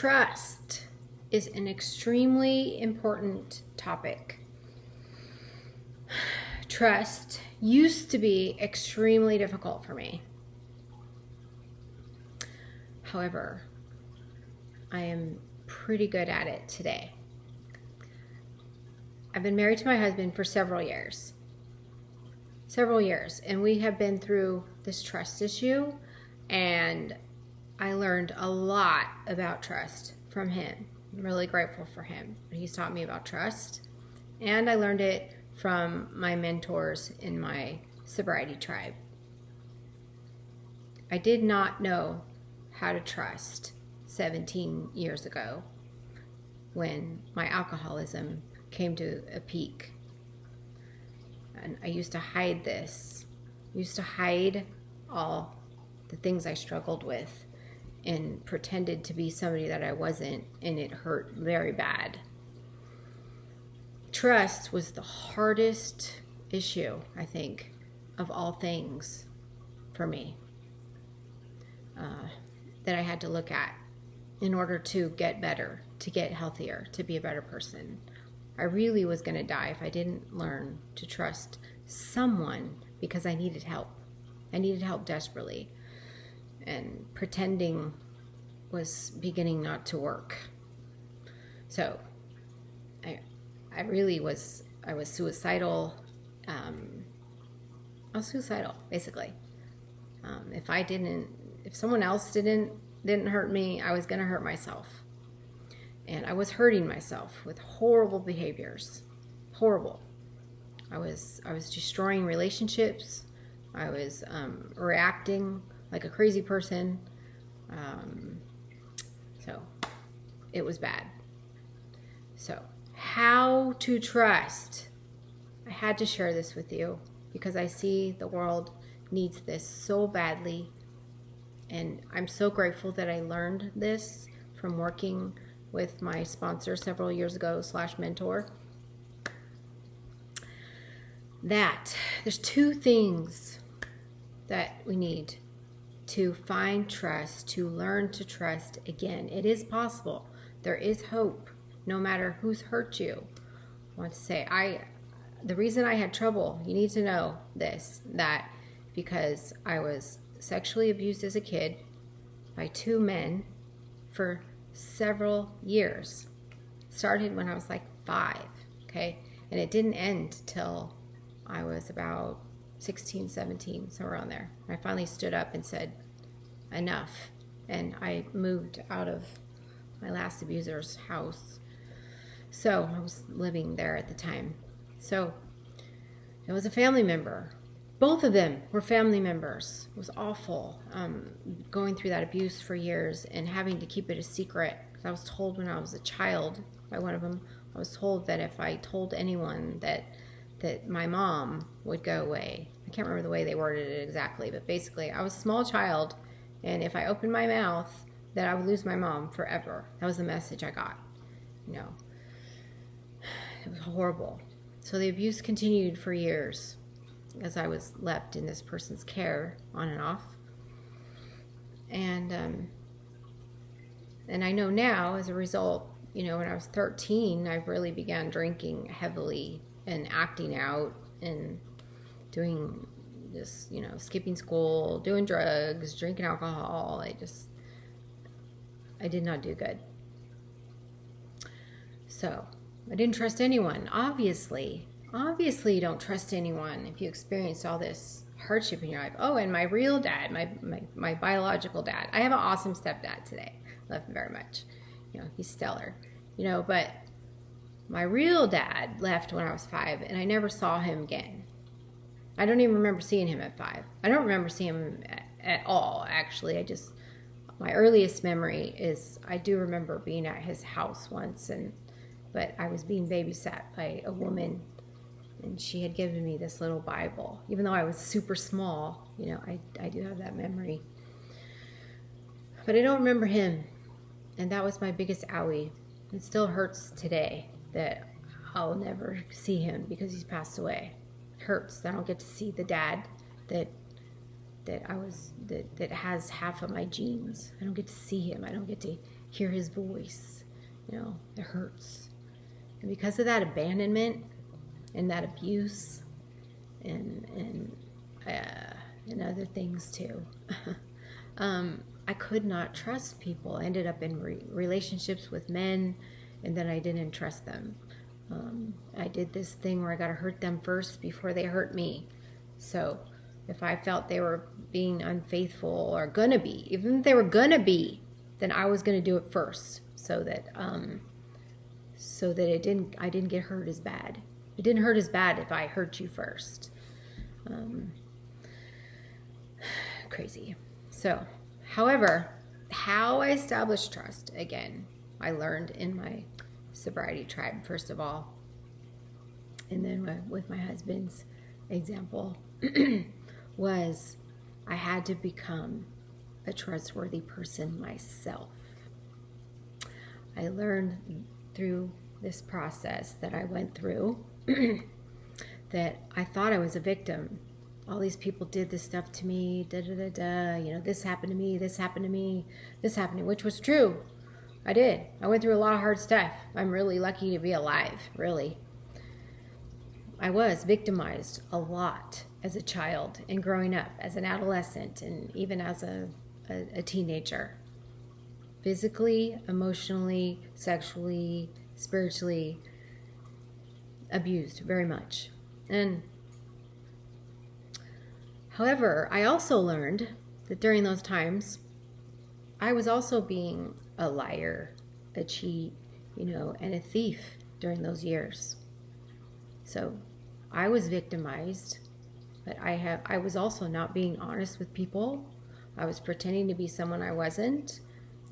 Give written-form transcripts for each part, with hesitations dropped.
Trust is an extremely important topic. Trust used to be extremely difficult for me. However, I am pretty good at it today. I've been married to my husband for several years, and we have been through this trust issue, and I learned a lot about trust from him. I'm really grateful for him. He's taught me about trust, and I learned it from my mentors in my sobriety tribe. I did not know how to trust 17 years ago when my alcoholism came to a peak. And I used to hide this. I used to hide all the things I struggled with and pretended to be somebody that I wasn't, and it hurt very bad. Trust was the hardest issue, I think, of all things for me, that I had to look at in order to get better, to get healthier, to be a better person. I really was going to die if I didn't learn to trust someone, because I needed help. I needed help desperately. And pretending was beginning not to work. So I was suicidal. I was suicidal, basically. If someone else didn't hurt me, I was going to hurt myself. And I was hurting myself with horrible behaviors. Horrible. I was destroying relationships. I was reacting like a crazy person. So it was bad. So how to trust? I had to share this with you because I see the world needs this so badly. And I'm so grateful that I learned this from working with my sponsor several years ago / mentor. That there's two things that we need to find trust, to learn to trust again. It is possible. There is hope, no matter who's hurt you. I want to say, the reason I had trouble, you need to know this, that because I was sexually abused as a kid by 2 men for several years. Started when I was like 5, okay? And it didn't end till I was about 16, 17, somewhere around there. I finally stood up and said, enough. And I moved out of my last abuser's house. So I was living there at the time. So it was a family member. Both of them were family members. It was awful, going through that abuse for years and having to keep it a secret. I was told when I was a child by one of them, I was told that if I told anyone that my mom would go away. I can't remember the way they worded it exactly, but basically I was a small child, and if I opened my mouth, that I would lose my mom forever. That was the message I got. It was horrible. So the abuse continued for years as I was left in this person's care on and off. And I know now, as a result, when I was 13, I really began drinking heavily and acting out and doing this, skipping school, doing drugs, drinking alcohol. I did not do good. So I didn't trust anyone. Obviously you don't trust anyone if you experienced all this hardship in your life. Oh, and my real dad, my biological dad. I have an awesome stepdad today. Love him very much. He's stellar. But my real dad left when I was 5, and I never saw him again. I don't even remember seeing him at 5. I don't remember seeing him at all, actually. My earliest memory is I do remember being at his house once, but I was being babysat by a woman, and she had given me this little Bible. Even though I was super small, I do have that memory. But I don't remember him, and that was my biggest owie. It still hurts today that I'll never see him because he's passed away. It hurts that I don't get to see the dad that has half of my genes. I don't get to see him. I don't get to hear his voice. You know, it hurts. And because of that abandonment and that abuse and other things too, I could not trust people. I ended up in relationships with men, and then I didn't trust them. I did this thing where I got to hurt them first before they hurt me. So if I felt they were being unfaithful or gonna be, even if they were gonna be, then I was gonna do it first, so that I didn't get hurt as bad. It didn't hurt as bad if I hurt you first. Crazy. So, however, how I established trust, again, I learned in my sobriety tribe, first of all, and then with my husband's example, was I had to become a trustworthy person myself. I learned through this process that I went through that I thought I was a victim. All these people did this stuff to me, you know, this happened to me, this happened to me, this happened to me, which was true. I did. I went through a lot of hard stuff. I'm really lucky to be alive, really. I was victimized a lot as a child and growing up, as an adolescent, and even as a teenager. Physically, emotionally, sexually, spiritually abused very much. And however, I also learned that during those times, I was also being a liar, a cheat, you know, and a thief during those years. So I was victimized, but I was also not being honest with people. I was pretending to be someone I wasn't.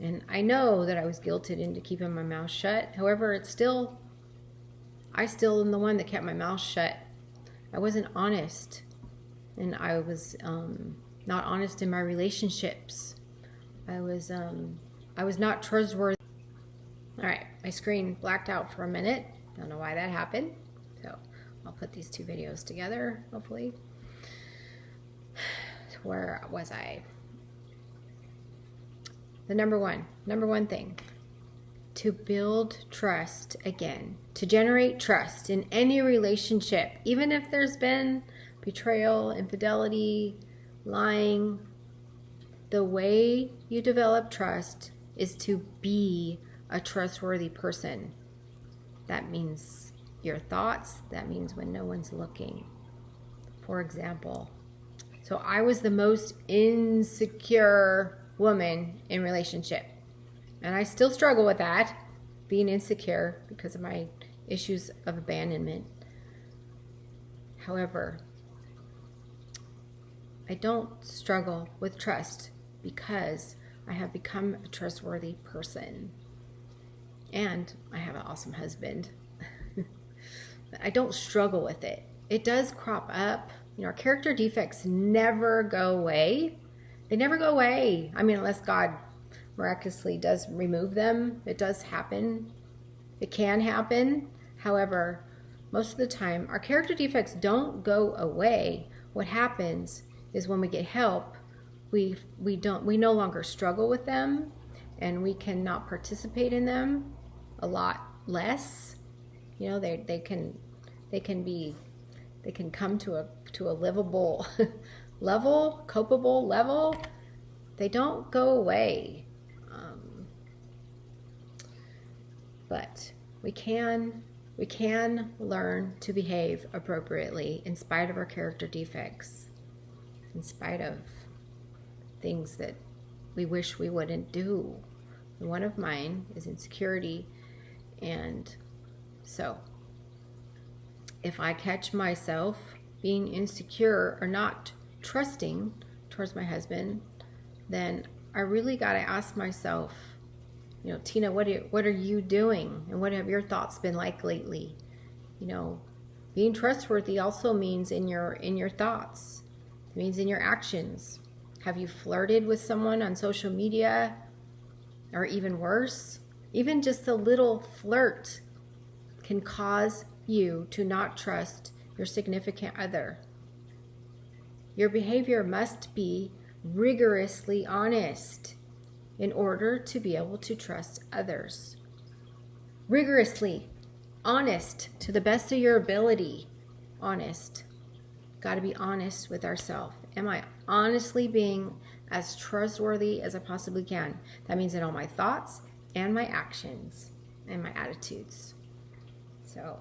And I know that I was guilted into keeping my mouth shut. However, I still am the one that kept my mouth shut. I wasn't honest. And I was not honest in my relationships. I was not trustworthy. All right, my screen blacked out for a minute. Don't know why that happened. So I'll put these two videos together, hopefully. Where was I? The number one thing, to build trust again, to generate trust in any relationship, even if there's been betrayal, infidelity, lying. The way you develop trust is to be a trustworthy person. That means your thoughts. That means when no one's looking. For example, so I was the most insecure woman in relationship. And I still struggle with that, being insecure because of my issues of abandonment. However, I don't struggle with trust because I have become a trustworthy person. And I have an awesome husband. I don't struggle with it. It does crop up. You know, our character defects never go away. They never go away. I mean, unless God miraculously does remove them. It does happen. It can happen. However, most of the time, our character defects don't go away. What happens is when we get help, we no longer struggle with them, and we cannot participate in them a lot less. You know, they can come to a livable level, copable level. They don't go away. But we can learn to behave appropriately in spite of our character defects, in spite of things that we wish we wouldn't do. And one of mine is insecurity. And so if I catch myself being insecure or not trusting towards my husband, then I really got to ask myself, you know, Tina, what are you doing? And what have your thoughts been like lately? You know, being trustworthy also means in your thoughts. It means in your actions. Have you flirted with someone on social media? Or even worse, even just a little flirt can cause you to not trust your significant other. Your behavior must be rigorously honest. in order to be able to trust others. Rigorously, honest to the best of your ability. Honest. Got to be honest with ourselves. Am I honestly being as trustworthy as I possibly can? That means in all my thoughts and my actions and my attitudes. So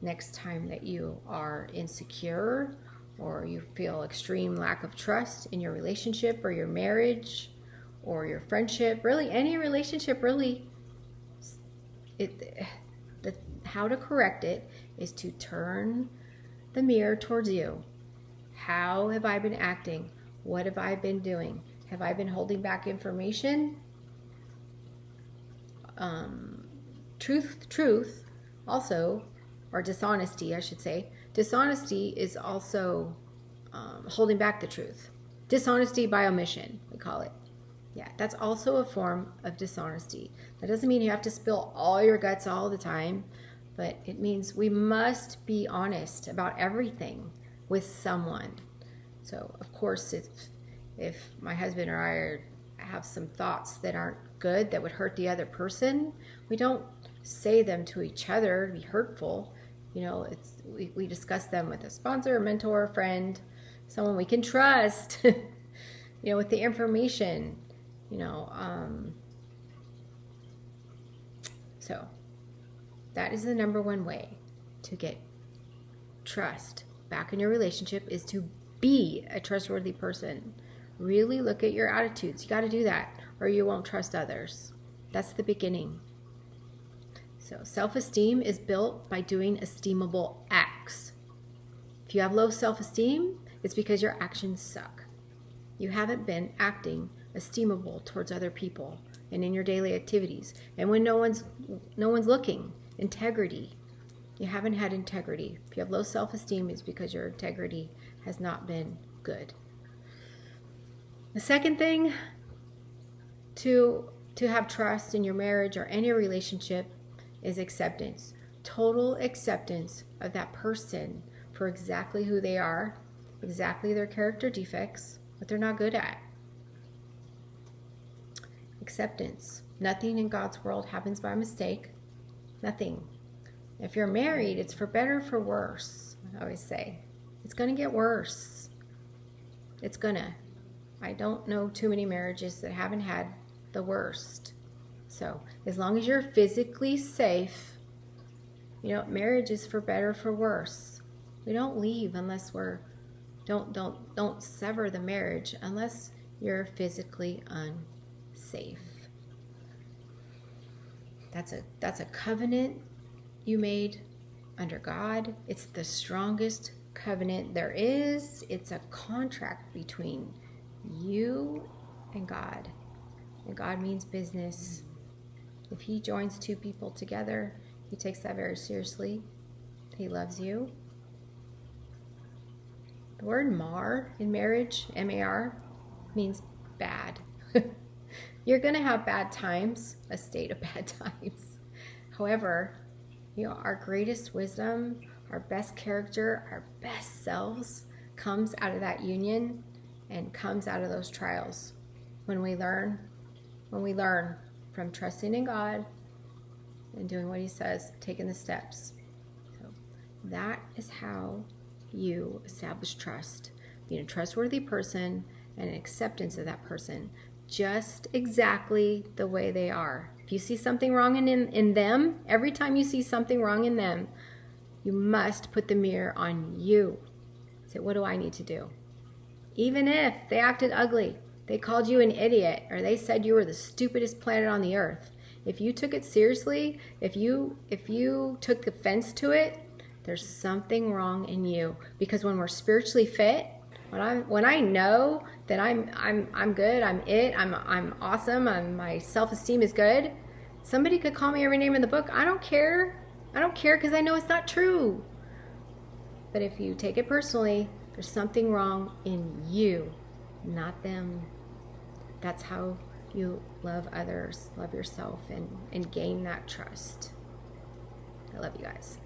next time that you are insecure or you feel extreme lack of trust in your relationship or your marriage or your friendship, really any relationship, really, how to correct it is to turn the mirror towards you. How have I been acting? What have I been doing? Have I been holding back information? Truth also, or dishonesty, I should say. Dishonesty is also holding back the truth. Dishonesty by omission, we call it. Yeah, that's also a form of dishonesty. That doesn't mean you have to spill all your guts all the time, but it means we must be honest about everything with someone. So, of course, if my husband or I have some thoughts that aren't good, that would hurt the other person, we don't say them to each other to be hurtful. You know, we discuss them with a sponsor, a mentor, a friend, someone we can trust, you know, with the information, you know. So that is the number one way to get trust back in your relationship, is to be a trustworthy person. Really look at your attitudes. You got to do that, or you won't trust others. That's the beginning. So self-esteem is built by doing esteemable acts. If you have low self-esteem, it's because your actions suck. You haven't been acting esteemable towards other people and in your daily activities. And when no one's looking, integrity. You haven't had integrity. If you have low self-esteem, it's because your integrity has not been good. The second thing to have trust in your marriage or any relationship is acceptance. Total acceptance of that person for exactly who they are, exactly their character defects, what they're not good at. Acceptance. Nothing in God's world happens by mistake. Nothing. If you're married, it's for better or for worse. I always say it's going to get worse. It's gonna. I don't know too many marriages that haven't had the worst. So as long as you're physically safe, you know, marriage is for better or for worse. We don't leave unless don't sever the marriage unless you're physically unsafe. That's a covenant you made under God. It's the strongest covenant there is. It's a contract between you and God. And God means business. If he joins two people together, he takes that very seriously. He loves you. The word mar in marriage, M-A-R, means bad. You're going to have bad times, a state of bad times. However, you know, our greatest wisdom, our best character, our best selves comes out of that union and comes out of those trials. When we learn from trusting in God and doing what he says, taking the steps. So that is how you establish trust. Being a trustworthy person and an acceptance of that person just exactly the way they are. If you see something wrong in them, every time you see something wrong in them, you must put the mirror on you. Say, what do I need to do? Even if they acted ugly, they called you an idiot, or they said you were the stupidest planet on the earth. If you took it seriously, if you took offense to it, there's something wrong in you. Because when we're spiritually fit, when I know that I'm good, I'm awesome, my self-esteem is good, somebody could call me every name in the book. I don't care because I know it's not true. But if you take it personally, there's something wrong in you, not them. That's how you love others, love yourself, and gain that trust. I love you guys.